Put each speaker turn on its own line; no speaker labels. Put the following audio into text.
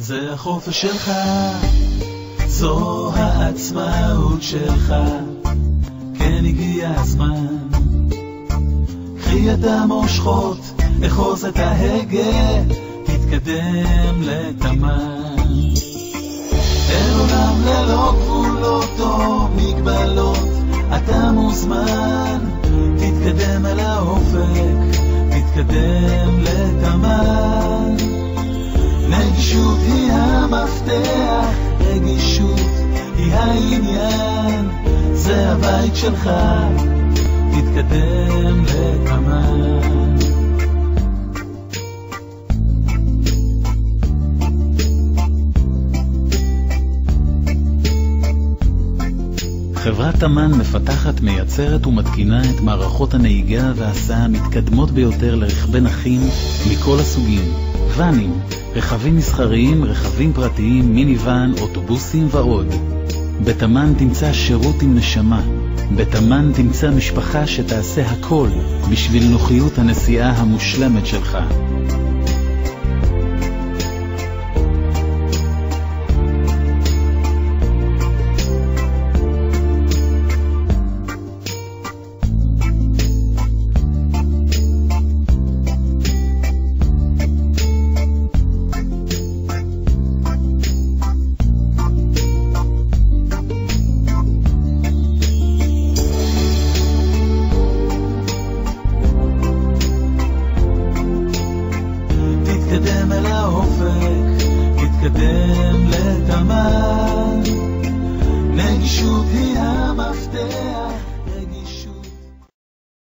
זה החופש שלך, זו העצמאות שלך, כן הגיע הזמן. קחי את המושכות, אחוז את ההגה, תתקדם לתמן. אל עולם ללא גבולות או מגבלות, אתה מוזמן, תתקדם אל האופק, תתקדם לתמן. נגישות היא המפתח, רגישות היא העניין, זה הבית שלך, תתקדם לתמן. חברת תמן מפתחת, מייצרת ומתקינה את מערכות הנהיגה וההסעה המתקדמות ביותר לרכבי נכים מכל הסוגים, ואנים, רכבים מסחריים, רכבים פרטיים, מיניוון, אוטובוסים ועוד. בתמן תמצא שירות עם נשמה. בתמן תמצא משפחה שתעשה הכל בשביל נוחיות הנסיעה המושלמת שלך. תתקדם אל האופק, תתקדם לתמן.